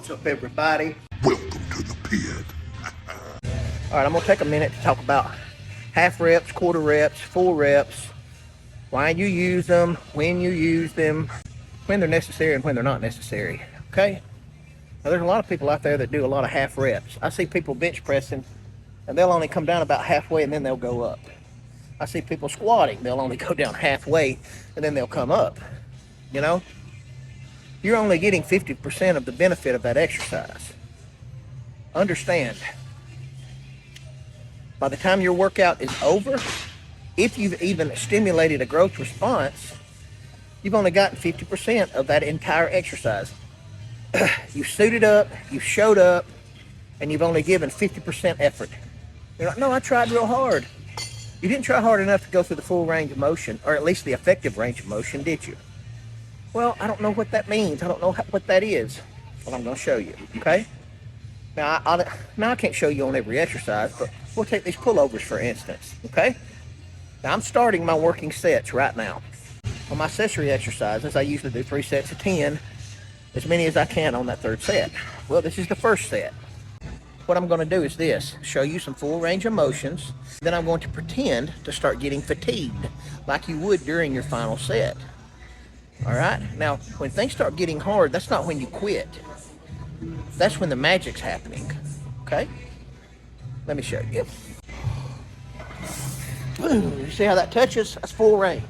What's up, everybody? Welcome to the pit. All right, I'm gonna take a minute to talk about half reps, quarter reps, full reps, why you use them, when you use them, when they're necessary and when they're not necessary, okay? Now, there's a lot of people out there that do a lot of half reps. I see people bench pressing, and they'll only come down about halfway, and then they'll go up. I see people squatting, they'll only go down halfway, and then they'll come up, you know? You're only getting 50% of the benefit of that exercise. Understand, by the time your workout is over, if you've even stimulated a growth response, you've only gotten 50% of that entire exercise. You suited up, you showed up, and you've only given 50% effort. You're like, no, I tried real hard. You didn't try hard enough to go through the full range of motion, or at least the effective range of motion, did you? Well, I don't know what that means. I don't know what that is. Well, I'm going to show you, okay? Now, I can't show you on every exercise, but we'll take these pullovers, for instance, okay? Now, I'm starting my working sets right now. On my accessory exercises, I usually do 3 sets of 10, as many as I can on that third set. Well, this is the first set. What I'm going to do is this, show you some full range of motions, then I'm going to pretend to start getting fatigued, like you would during your final set. All right? Now, when things start getting hard, that's not when you quit. That's when the magic's happening, okay? Let me show you. Boom. You see how that touches? That's full range.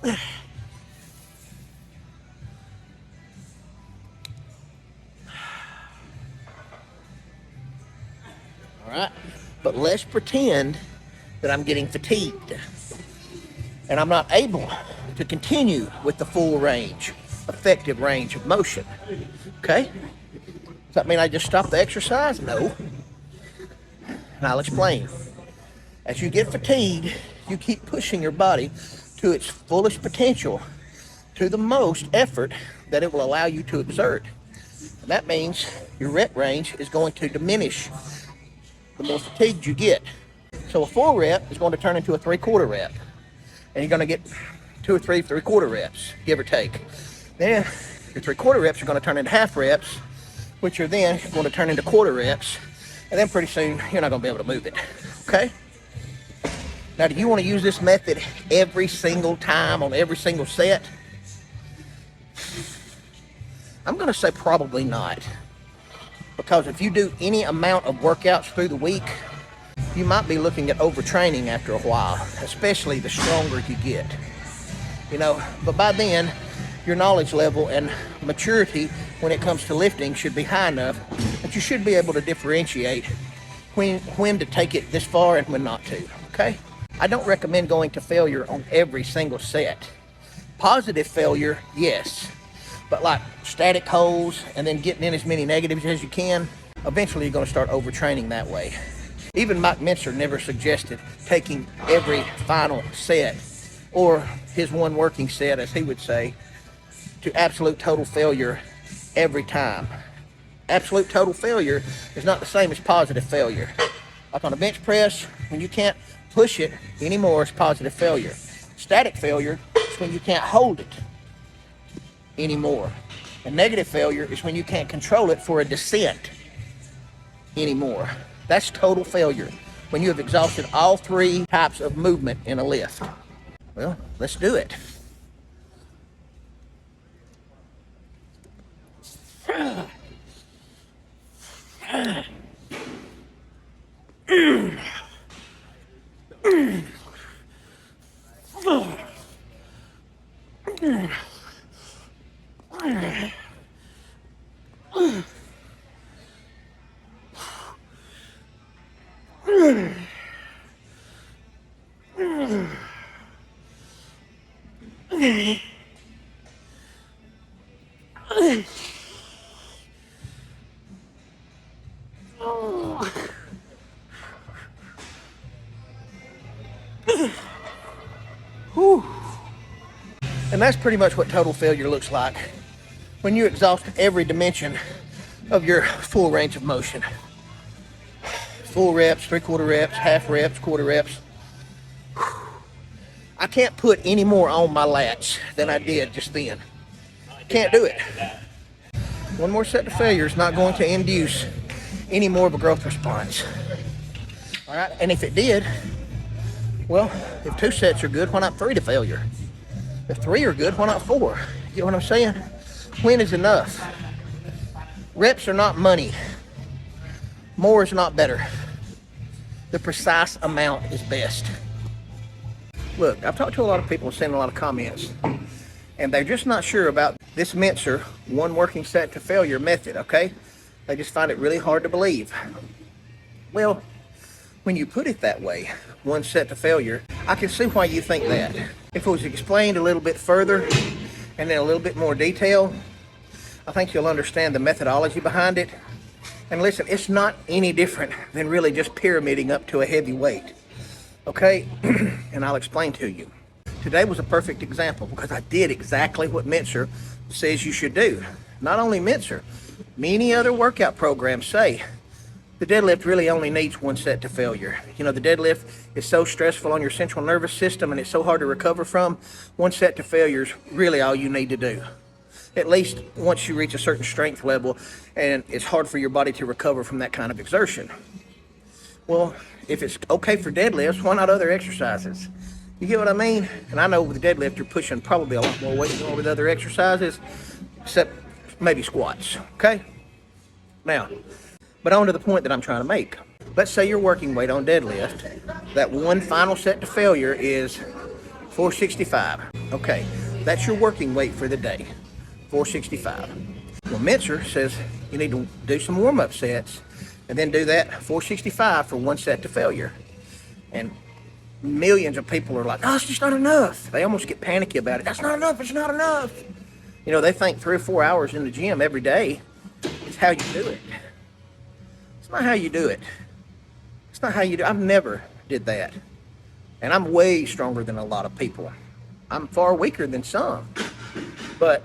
All right? But let's pretend that I'm getting fatigued and I'm not able to continue with the full range, effective range of motion. Okay? Does that mean I just stop the exercise? No. And I'll explain. As you get fatigued, you keep pushing your body to its fullest potential, to the most effort that it will allow you to exert. And that means your rep range is going to diminish the more fatigued you get. So a full rep is going to turn into a 3/4 rep. And you're going to get 2 or 3 3/4 reps, give or take. Then your 3/4 reps are going to turn into half reps, which are then going to turn into quarter reps. And then pretty soon you're not going to be able to move it. Okay? Now, do you want to use this method every single time on every single set? I'm going to say probably not. Because if you do any amount of workouts through the week, you might be looking at overtraining after a while, especially the stronger you get. You know, but by then, your knowledge level and maturity when it comes to lifting should be high enough that you should be able to differentiate when to take it this far and when not to, okay? I don't recommend going to failure on every single set. Positive failure, yes. But like static holds and then getting in as many negatives as you can, eventually you're going to start overtraining that way. Even Mike Mentzers never suggested taking every final set, or his one working set, as he would say, to absolute total failure every time. Absolute total failure is not the same as positive failure. Like on a bench press, when you can't push it anymore, it's positive failure. Static failure is when you can't hold it anymore. And negative failure is when you can't control it for a descent anymore. That's total failure, when you have exhausted all 3 types of movement in a lift. Well, let's do it. Whew. And that's pretty much what total failure looks like when you exhaust every dimension of your full range of motion. Full reps, 3/4 reps, half reps, quarter reps. I can't put any more on my lats than I did just then. Can't do it. One more set to failure is not going to induce any more of a growth response. All right, and if it did, well, if 2 sets are good, why not 3 to failure? If 3 are good, why not 4? You get what I'm saying? When is enough? Reps are not money. More is not better. The precise amount is best. Look, I've talked to a lot of people and seen a lot of comments, and they're just not sure about this Mentzer 1 working set to failure method, okay? They just find it really hard to believe. Well, when you put it that way, 1 set to failure, I can see why you think that. If it was explained a little bit further and in a little bit more detail, I think you'll understand the methodology behind it. And listen, it's not any different than really just pyramiding up to a heavy weight. Okay? And I'll explain to you. Today was a perfect example because I did exactly what Mentzer says you should do. Not only Mentzer, many other workout programs say the deadlift really only needs 1 set to failure. You know, the deadlift is so stressful on your central nervous system and it's so hard to recover from. 1 set to failure is really all you need to do. At least once you reach a certain strength level and it's hard for your body to recover from that kind of exertion. Well, if it's okay for deadlifts, why not other exercises? You get what I mean? And I know with the deadlift, you're pushing probably a lot more weight than with other exercises, except maybe squats, okay? Now, but on to the point that I'm trying to make. Let's say your working weight on deadlift, that 1 final set to failure is 465. Okay, that's your working weight for the day, 465. Well, Mentzer says you need to do some warm-up sets and then do that 465 for 1 set to failure. And millions of people are like, oh, it's just not enough. They almost get panicky about it. That's not enough, it's not enough. You know, they think 3 or 4 hours in the gym every day is how you do it. It's not how you do it. It's not how you do it. I've never did that. And I'm way stronger than a lot of people. I'm far weaker than some. But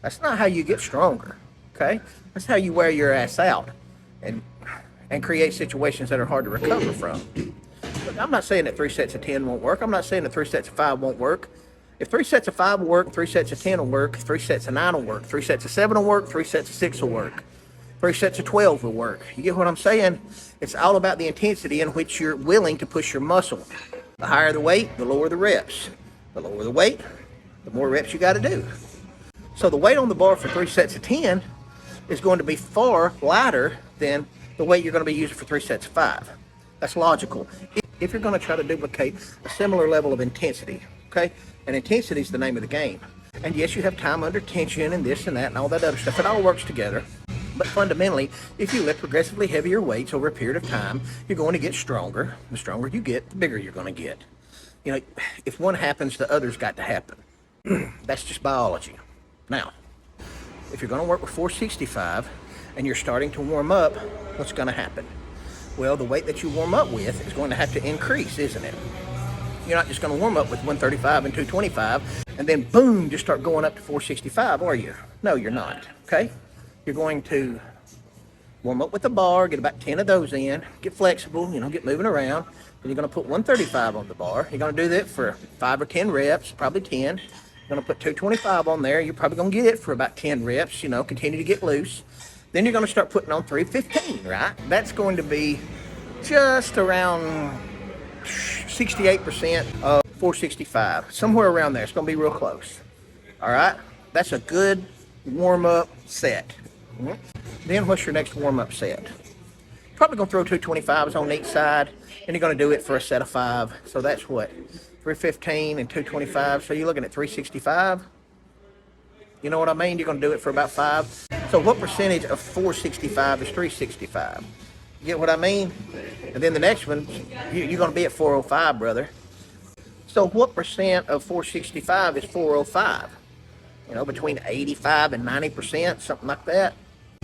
that's not how you get stronger, okay? That's how you wear your ass out and create situations that are hard to recover from. Look, I'm not saying that 3 sets of 10 won't work. I'm not saying that 3 sets of 5 won't work. If 3 sets of 5 will work, 3 sets of 10 will work, 3 sets of 9 will work, 3 sets of 7 will work, 3 sets of 6 will work, 3 sets of 12 will work. You get what I'm saying? It's all about the intensity in which you're willing to push your muscle. The higher the weight, the lower the reps. The lower the weight, the more reps you got to do. So the weight on the bar for 3 sets of 10 is going to be far lighter than the weight you're going to be using for 3 sets of 5. That's logical. If you're going to try to duplicate a similar level of intensity, okay? And intensity is the name of the game. And yes, you have time under tension and this and that and all that other stuff. It all works together. But fundamentally, if you lift progressively heavier weights over a period of time, you're going to get stronger. The stronger you get, the bigger you're going to get. You know, if one happens, the other's got to happen. That's just biology. Now, if you're going to work with 465 and you're starting to warm up, what's going to happen? Well, the weight that you warm up with is going to have to increase, isn't it? You're not just going to warm up with 135 and 225 and then boom, just start going up to 465, are you? No, you're not, okay? You're going to warm up with the bar, get about 10 of those in, get flexible, you know, get moving around. Then you're going to put 135 on the bar. You're going to do that for 5 or 10 reps, probably 10. You're going to put 225 on there. You're probably going to get it for about 10 reps, you know, continue to get loose. Then you're going to start putting on 315, right? That's going to be just around 68% of 465, somewhere around there. It's going to be real close. All right? That's a good warm-up set. Then what's your next warm-up set? Probably going to throw 225s on each side, and you're going to do it for a set of 5. So that's what? 315 and 225. So you're looking at 365. You know what I mean? You're going to do it for about 5. So what percentage of 465 is 365? You get what I mean? And then the next one, you're going to be at 405, brother. So what percent of 465 is 405? You know, between 85 and 90%, something like that.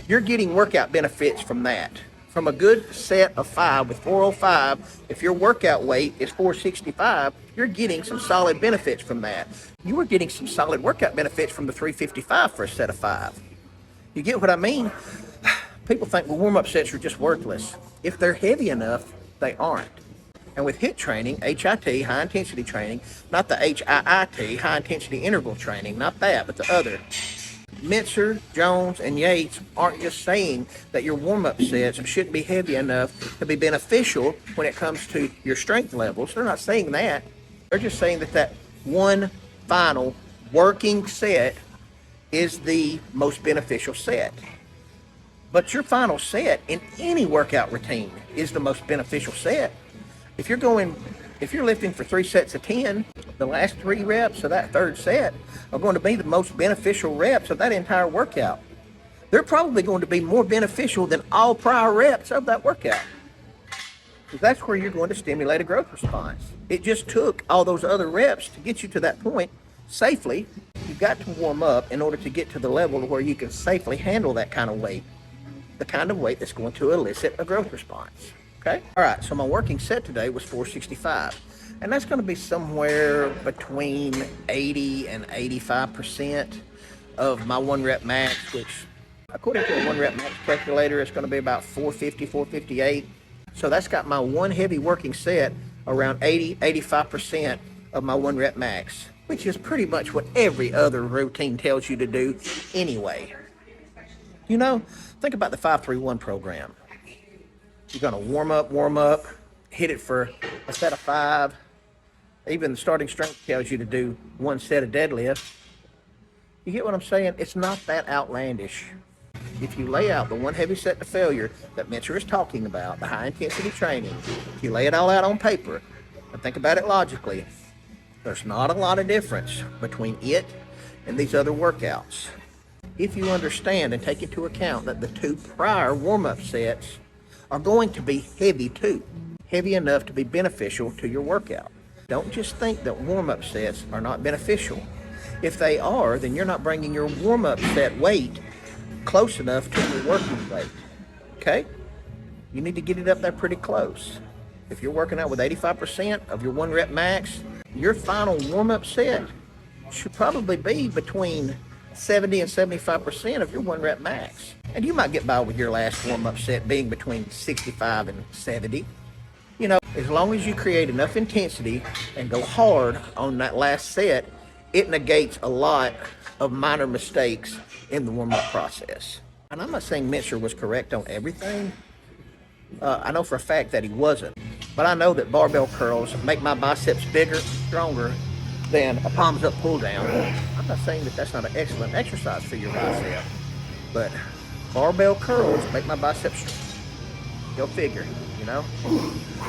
You're getting workout benefits from that. From a good set of 5 with 405, if your workout weight is 465, you're getting some solid benefits from that. You were getting some solid workout benefits from the 355 for a set of 5. You get what I mean? People think, well, warm-up sets are just worthless. If they're heavy enough, they aren't. And with HIIT training, HIT, high intensity training, not the HIIT, high intensity interval training, not that, but the other. Mentzer, Jones, and Yates aren't just saying that your warm-up sets shouldn't be heavy enough to be beneficial when it comes to your strength levels. They're not saying that. They're just saying that that one final working set is the most beneficial set. But your final set in any workout routine is the most beneficial set. If you're lifting for 3 sets of 10, the last 3 reps of that third set are going to be the most beneficial reps of that entire workout. They're probably going to be more beneficial than all prior reps of that workout. Because that's where you're going to stimulate a growth response. It just took all those other reps to get you to that point safely. You've got to warm up in order to get to the level where you can safely handle that kind of weight. The kind of weight that's going to elicit a growth response. Okay? All right, so my working set today was 465. And that's going to be somewhere between 80 and 85% of my 1 rep max, which according to a 1 rep max calculator, it's going to be about 450, 458. So that's got my one heavy working set around 80, 85% of my 1 rep max, which is pretty much what every other routine tells you to do anyway. You know, think about the 5-3-1 program. You're going to warm up, hit it for a set of 5. Even the starting strength tells you to do 1 set of deadlift. You get what I'm saying? It's not that outlandish. If you lay out the one heavy set to failure that Mentzers is talking about, the high intensity training, if you lay it all out on paper and think about it logically, there's not a lot of difference between it and these other workouts. If you understand and take into account that the 2 prior warm-up sets are going to be heavy too, heavy enough to be beneficial to your workout. Don't just think that warm-up sets are not beneficial. If they are, then you're not bringing your warm-up set weight close enough to your working weight, okay? You need to get it up there pretty close. If you're working out with 85% of your 1 rep max, your final warm-up set should probably be between 70 and 75% of your 1 rep max. And you might get by with your last warm-up set being between 65 and 70. You know, as long as you create enough intensity and go hard on that last set, it negates a lot of minor mistakes in the warm-up process. And I'm not saying Mentzers was correct on everything. I know for a fact that he wasn't. But I know that barbell curls make my biceps bigger, stronger than a palms-up pull-down. I'm not saying that that's not an excellent exercise for your bicep, but barbell curls make my biceps strong. Go figure, you know?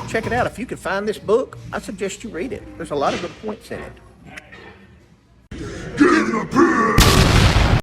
Check it out. If you can find this book, I suggest you read it. There's a lot of good points in it. Get in the pit!